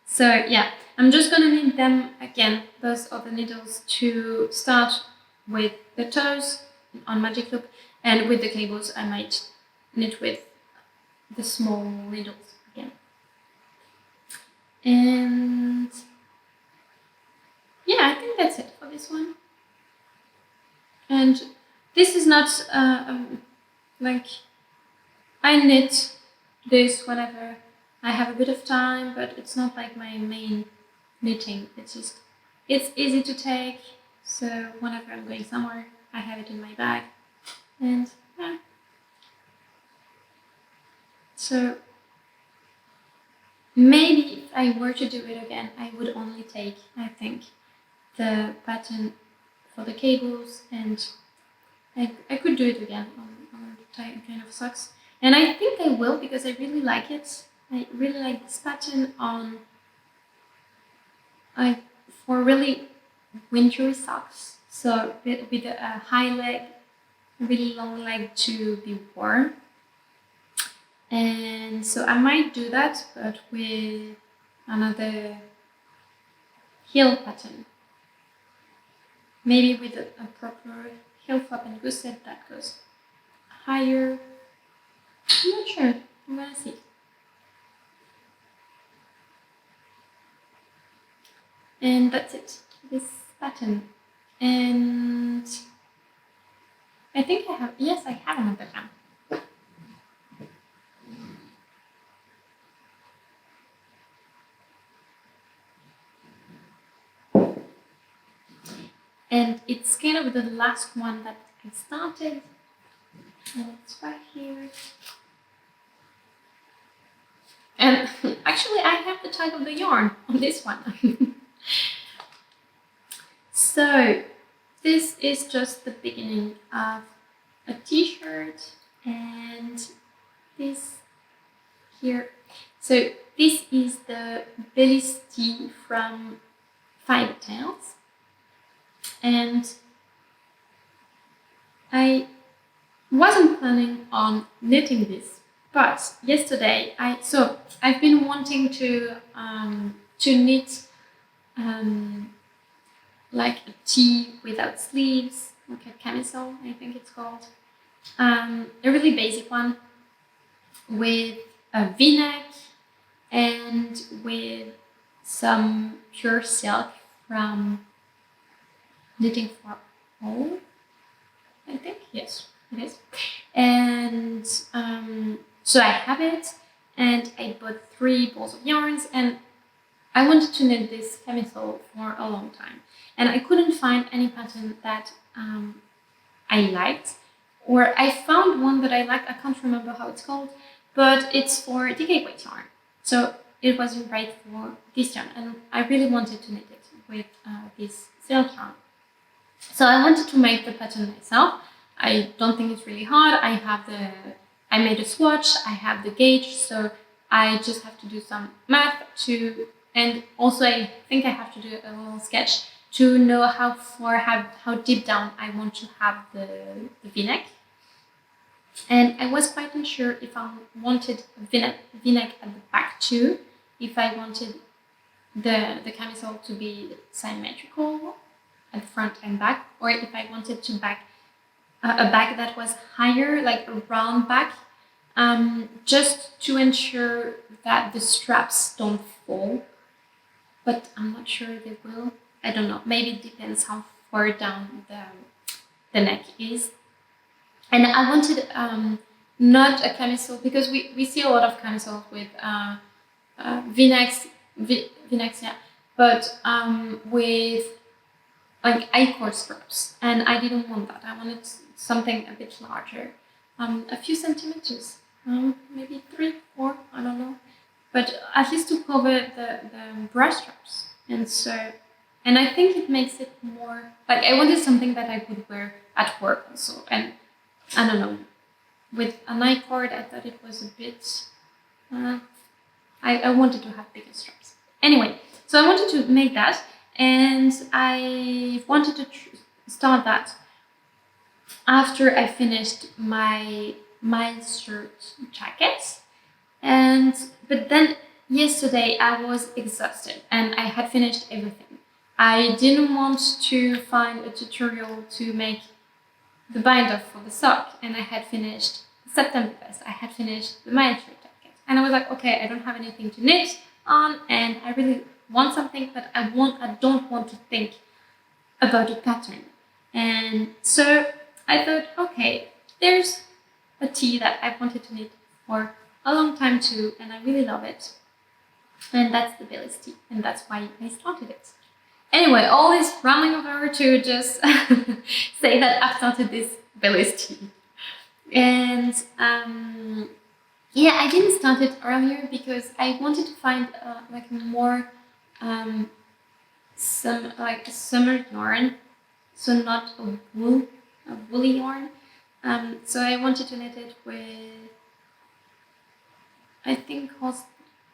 So yeah, I'm just gonna knit them again, those other needles, to start with the toes on Magic Loop, and with the cables I might knit with the small needles again. And yeah, I think that's it for this one. And this is not like, I knit this whenever I have a bit of time, but it's not like my main knitting. It's just, it's easy to take, so whenever I'm going somewhere, I have it in my bag. And yeah. So maybe if I were to do it again, I would only take, I think, the pattern for the cables, and I could do it again on kind of socks. And I think I will, because I really like it. I really like this pattern on for really wintry socks. So with a high leg, really long leg to be warm. And so I might do that, but with another heel pattern. Maybe with a proper heel flap and gusset that goes higher. I'm not sure. I'm gonna see. And that's it. This pattern. And I think I have. Yes, I have another one. And it's kind of the last one that I started. And it's right here. And actually, I have the tag of the yarn on this one. So, this is just the beginning of a t-shirt, and this here. So, this is the Belly's tee from Fiber Tales. And I wasn't planning on knitting this, but yesterday I've been wanting to knit like a tee without sleeves, like a camisole, I think it's called, a really basic one with a V-neck and with some pure silk from Knitting for All, I think. Yes, it is. And so I have it, and I bought 3 balls of yarns, and I wanted to knit this camisole for a long time, and I couldn't find any pattern that I liked, or I found one that I liked. I can't remember how it's called, but it's for DK weight yarn, so it wasn't right for this yarn, and I really wanted to knit it with this silk yarn. So I wanted to make the pattern myself. I don't think it's really hard. I made a swatch, I have the gauge, so I just have to do some math and also I think I have to do a little sketch to know how deep down I want to have the V-neck. And I was quite unsure if I wanted a V-neck at the back too, if I wanted the camisole to be symmetrical at the front and back, or if I wanted to a back that was higher, like a round back, just to ensure that the straps don't fall. But I'm not sure they will. I don't know. Maybe it depends how far down the neck is. And I wanted not a camisole, because we see a lot of camisoles with V-necks, yeah, but with like I-cord straps, and I didn't want that. I wanted something a bit larger, a few centimeters, maybe 3, 4, I don't know, but at least to cover the breast straps. And I think it makes it more like I wanted something that I would wear at work also. And I don't know, with an I-cord, I thought it was a bit. I wanted to have bigger straps. Anyway, so I wanted to make that. And I wanted to start that after I finished my Miles shirt jacket. But then yesterday I was exhausted and I had finished everything. I didn't want to find a tutorial to make the binder for the sock, and I had finished the September vest. I had finished the Miles shirt jacket, and I was like, okay, I don't have anything to knit on, and I really want something, but I don't want to think about a pattern. And so I thought, okay, there's a tee that I wanted to knit for a long time too, and I really love it. And that's the Belly's tee, and that's why I started it. Anyway, all this rambling over to just say that I've started this Belly's tee. And yeah, I didn't start it earlier because I wanted to find like more some like a summer yarn, so not a woolly yarn. So I wanted to knit it with, I think,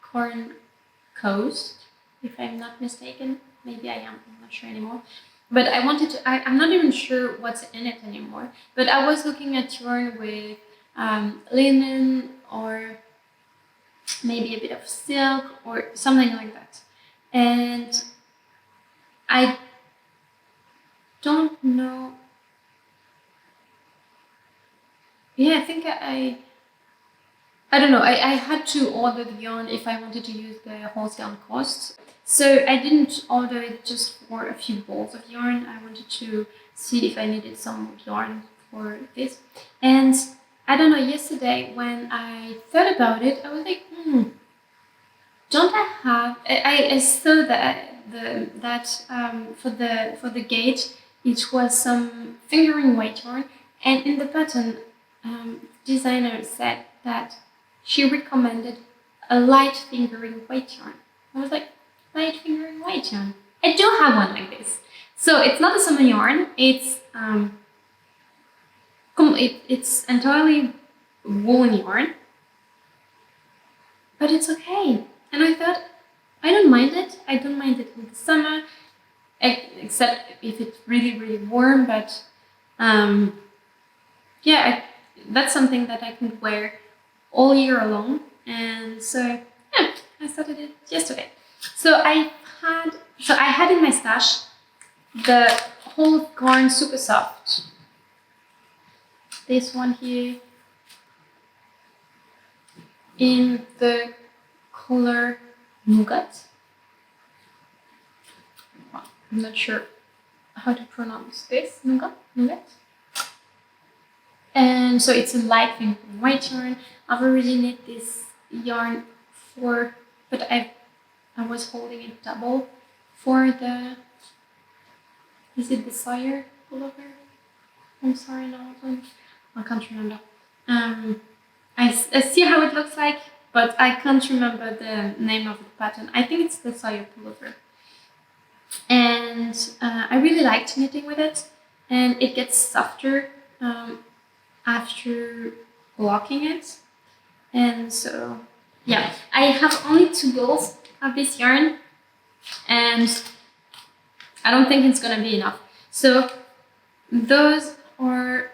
Corn Coast, if I'm not mistaken. Maybe I am. I'm not sure anymore. But I wanted to. I'm not even sure what's in it anymore. But I was looking at yarn with linen or maybe a bit of silk or something like that. And I don't know. Yeah, I think I don't know. I had to order the yarn if I wanted to use the wholesale cost. So I didn't order it just for a few balls of yarn. I wanted to see if I needed some yarn for this. And I don't know, yesterday when I thought about it, I was like, don't I have? I saw that for the gauge it was some fingering weight yarn, and in the pattern, designer said that she recommended a light fingering weight yarn. I was like, light fingering weight yarn. I do have one like this. So it's not a summer yarn. It's it's entirely woolen yarn, but it's okay. And I thought, I don't mind it. I don't mind it in the summer, except if it's really, really warm. But yeah, that's something that I can wear all year long. And so yeah, I started it yesterday. So I had in my stash the whole garn super soft. This one here in the color nougat. I'm not sure how to pronounce this. Nougat. And so it's a light fingering white yarn. I've already knit this yarn but I was holding it double for the, is it the Sawyer pullover? I'm sorry, no, I can't remember. I see how it looks like, but I can't remember the name of the pattern. I think it's the Sawyer pullover. And I really liked knitting with it, and it gets softer after blocking it. And so, yeah, I have only 2 balls of this yarn, and I don't think it's gonna be enough. So those are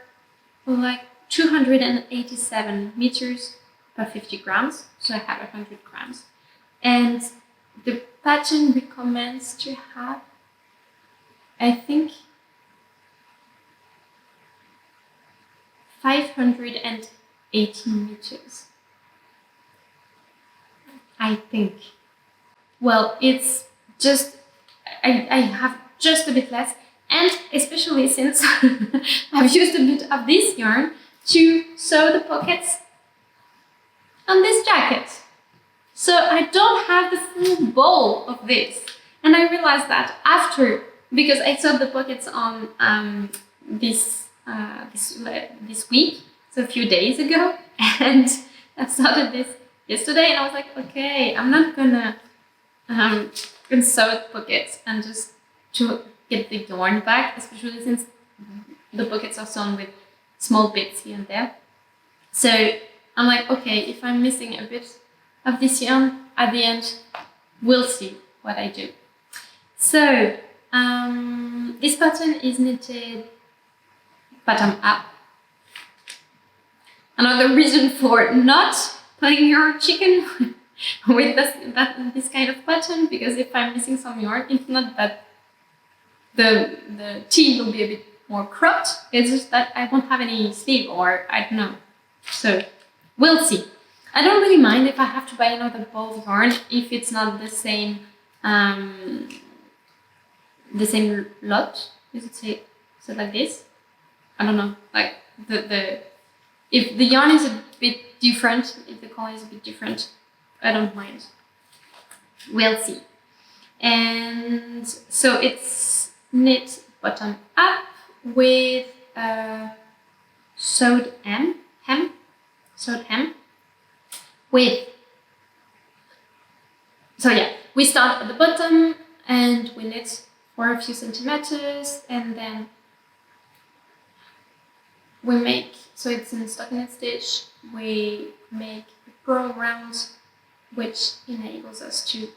like 287 meters per 50 grams. So I have 100 grams. And the pattern recommends to have, I think, 580 meters. I think. Well, it's just, I have just a bit less, and especially since I've used a bit of this yarn to sew the pockets on this jacket. So I don't have the full ball of this. And I realized that after, because I sewed the pockets on this week, so a few days ago, and I started this yesterday, and I was like, okay, I'm not gonna sew the pockets and just to get the yarn back, especially since the pockets are sewn with small bits here and there. So I'm like, okay, if I'm missing a bit of this yarn at the end, we'll see what I do. So this pattern is knitted bottom up. Another reason for not putting your chicken with this kind of pattern, because if I'm missing some yarn, it's not that the tee will be a bit more cropped, it's just that I won't have any sleeve, or I don't know. So we'll see. I don't really mind if I have to buy another ball of yarn if it's not the same lot. Is it like this? I don't know. Like if the yarn is a bit different, if the color is a bit different, I don't mind. We'll see. And so it's knit bottom up with sewed hem with, so yeah, we start at the bottom and we knit for a few centimeters, and then we make, so it's in stockinette stitch, we make a purl round, which enables us to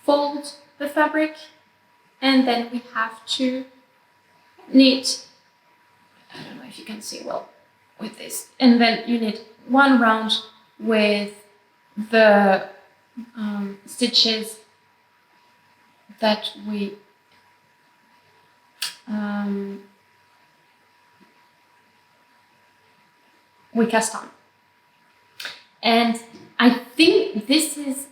fold the fabric, and then we have to knit, I don't know if you can see well with this, and then you knit one round with the stitches that we cast on. And I think this is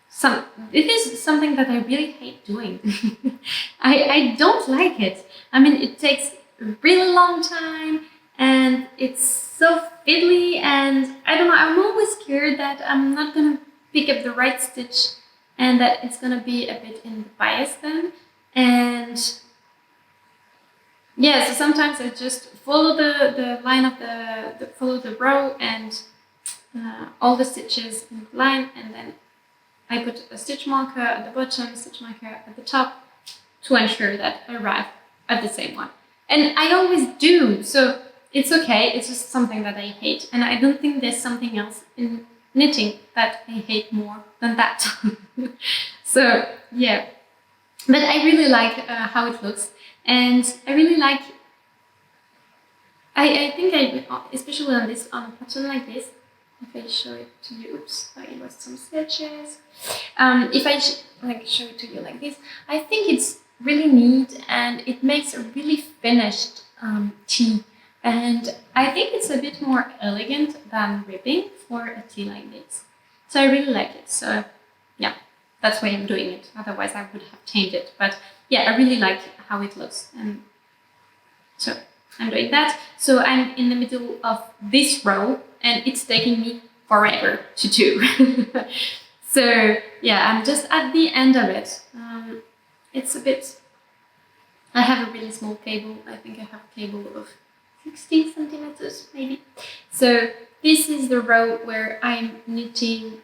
something that I really hate doing. I don't like it. I mean, it takes a really long time and it's so fiddly, and I don't know, I'm always scared that I'm not gonna pick up the right stitch and that it's gonna be a bit in the bias then. And yeah, so sometimes I just follow the line of follow the row and all the stitches in the line, and then I put a stitch marker at the bottom, stitch marker at the top to ensure that I arrive at the same one. And I always do, so it's okay. It's just something that I hate, and I don't think there's something else in knitting that I hate more than that. So yeah, but I really like how it looks, and I really like. I think especially on a pattern like this. If I show it to you, oops, I lost some stitches. If I show it to you like this, I think it's really neat and it makes a really finished tee. And I think it's a bit more elegant than ribbing for a tee like this. So I really like it. So yeah, that's why I'm doing it. Otherwise I would have changed it. But yeah, I really like how it looks. And so I'm doing that. So I'm in the middle of this row and it's taking me forever to do. So yeah, I'm just at the end of it. It's a bit, I have a really small cable. I think I have a cable of 60 centimeters maybe. So this is the row where I'm knitting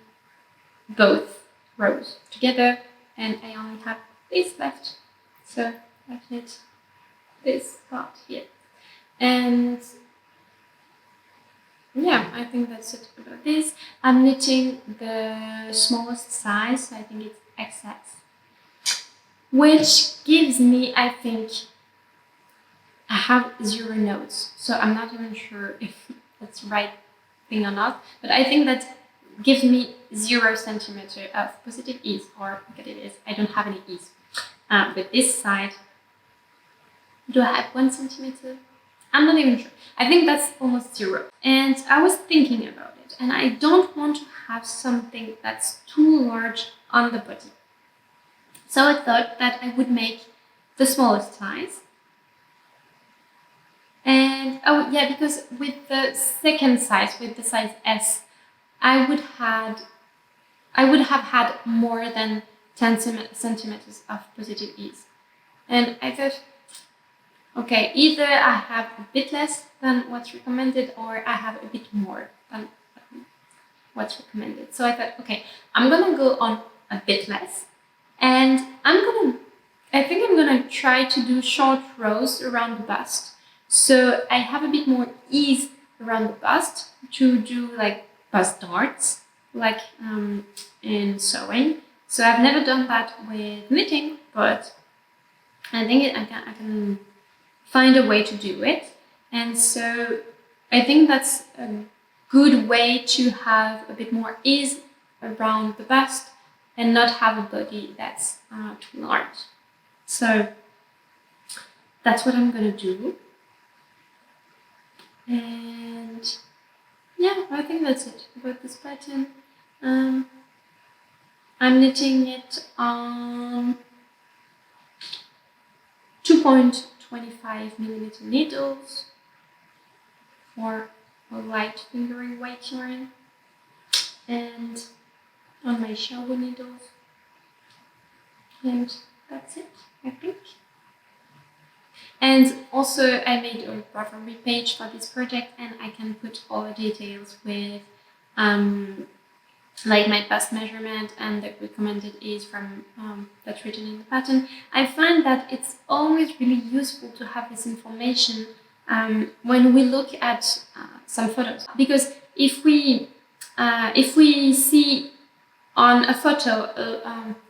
both rows together and I only have this left. So I've knit this part here. And yeah, I think that's it about this. I'm knitting the smallest size, I think it's XS, which gives me, I think, I have 0 nodes, so I'm not even sure if that's the right thing or not, but I think that gives me 0 centimeter of positive ease, or look at it, I don't have any ease. With this side, do I have 1 centimeter? I'm not even sure. I think that's almost 0. And I was thinking about it, and I don't want to have something that's too large on the body. So I thought that I would make the smallest size. And oh yeah, because with the second size, with the size S, I would have had more than 10 centimeters of positive ease. And I thought, okay, either I have a bit less than what's recommended or I have a bit more than what's recommended. So I thought, okay, I'm gonna go on a bit less, and I think I'm gonna try to do short rows around the bust. So I have a bit more ease around the bust to do like bust darts, like in sewing. So I've never done that with knitting, but I think I can find a way to do it. And so I think that's a good way to have a bit more ease around the bust and not have a body that's too large. So that's what I'm gonna do. And yeah, I think that's it about this pattern. I'm knitting it on 2.25 millimeter needles for a light fingering white yarn, and on my shower needles. And that's it, I think. And also I made a Ravelry page for this project, and I can put all the details with like my bust measurement and the recommended ease from that's written in the pattern. I find that it's always really useful to have this information when we look at some photos, because if we see on a photo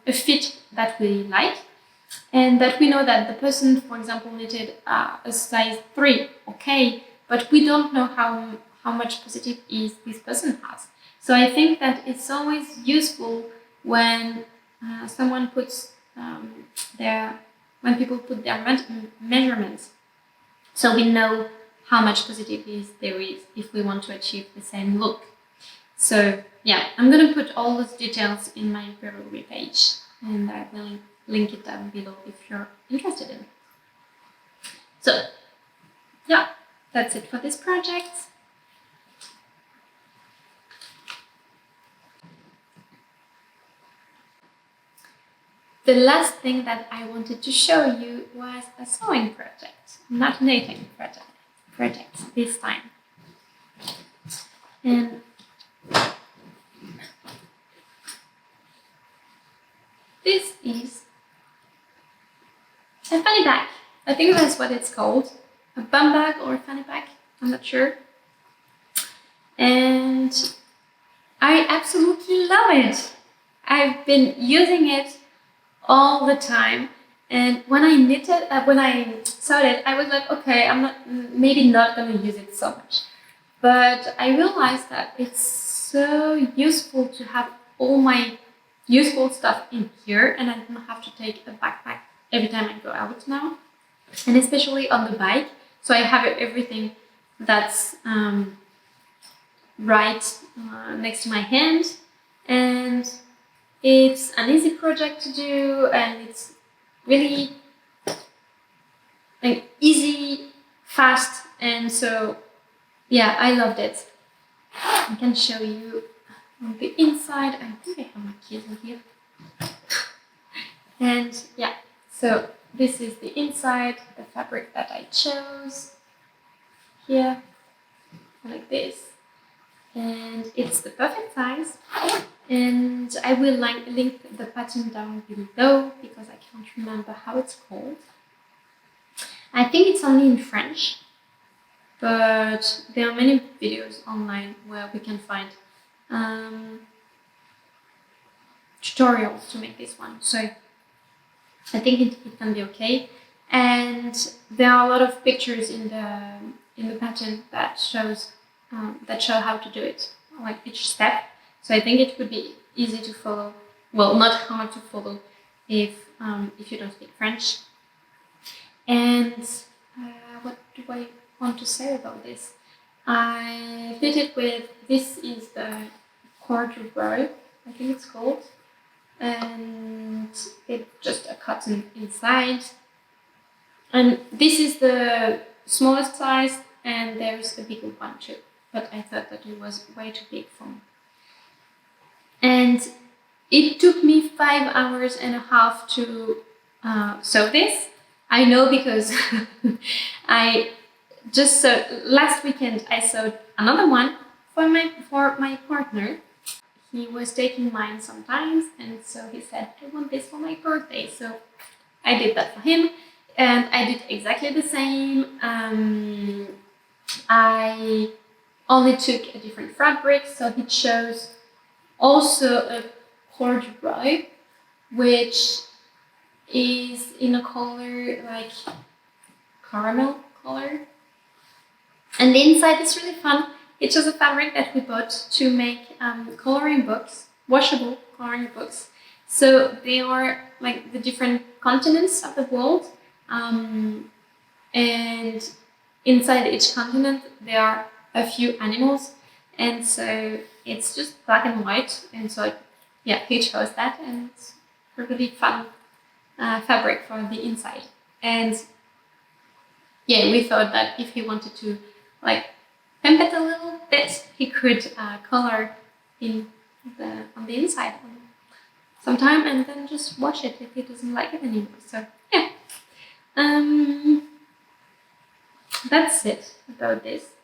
a fit that we like, and that we know that the person, for example, knitted a size 3, okay, but we don't know how much positive ease this person has. So I think that it's always useful when someone puts when people put their measurements, so we know how much positiveness there is if we want to achieve the same look. So yeah, I'm gonna put all those details in my Ravelry page, and I will link it down below if you're interested in it. So yeah, that's it for this project. The last thing that I wanted to show you was a sewing project, not knitting project this time. And this is a fanny bag. I think that's what it's called. A bum bag or a fanny bag, I'm not sure. And I absolutely love it. I've been using it all the time. And when I knitted, when I sewed it, I was like, okay, I'm maybe not going to use it so much. But I realized that it's so useful to have all my useful stuff in here, and I don't have to take a backpack every time I go out now, and especially on the bike. So I have everything that's right next to my hand, and it's an easy project to do, and it's really easy, fast, and so yeah, I loved it. I can show you on the inside. I think I have my keys in here. And yeah, so this is the inside, the fabric that I chose here, like this. And it's the perfect size. And I will link the pattern down below because I can't remember how it's called. I think it's only in French, but there are many videos online where we can find tutorials to make this one. So I think it can be okay. And there are a lot of pictures in the pattern that show how to do it, like each step. So I think it would be easy to follow. Well, not hard to follow if you don't speak French. And what do I want to say about this? I did it with, this is the corduroy, I think it's called, and it's just a cotton inside. And this is the smallest size, and there's a bigger one too, but I thought that it was way too big for me. And it took me 5 hours and a half to sew this. I know because I just last weekend I sewed another one for my partner. He was taking mine sometimes, and so he said, I want this for my birthday. So I did that for him, and I did exactly the same. I only took a different fabric, so he chose also a corduroy, which is in a color like caramel color. And the inside is really fun. It's just a fabric that we bought to make coloring books, washable coloring books. So they are like the different continents of the world. And inside each continent there are a few animals. And so it's just black and white. And so yeah, he chose that, and it's a really fun fabric for the inside. And yeah, we thought that if he wanted to like pimp it a little bit, he could color on the inside sometime, and then just wash it if he doesn't like it anymore. So yeah, that's it about this.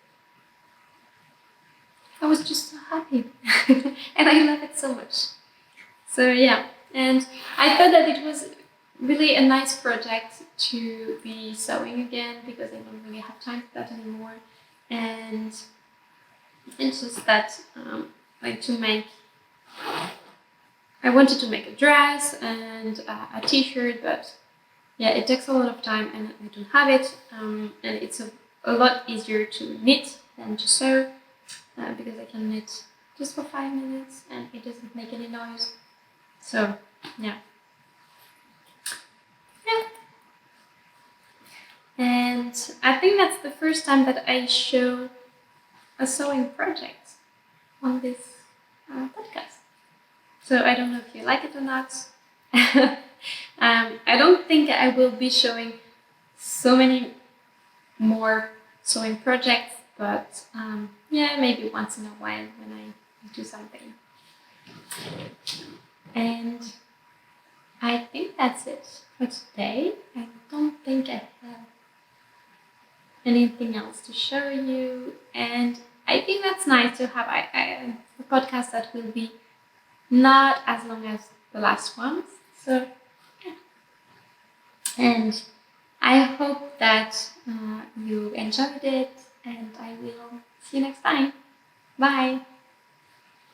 I was just so happy and I love it so much. So yeah, and I thought that it was really a nice project to be sewing again, because I don't really have time for that anymore. And it's just that I wanted to make a dress and a t-shirt, but yeah, it takes a lot of time and I don't have it. And it's a lot easier to knit than to sew, because I can knit just for 5 minutes, and it doesn't make any noise. So yeah. And I think that's the first time that I show a sewing project on this podcast. So I don't know if you like it or not. I don't think I will be showing so many more sewing projects, but yeah, maybe once in a while when I do something. And I think that's it for today. I don't think I have anything else to show you, and I think that's nice to have a podcast that will be not as long as the last ones. So yeah. And I hope that you enjoyed it, and I will see you next time. Bye!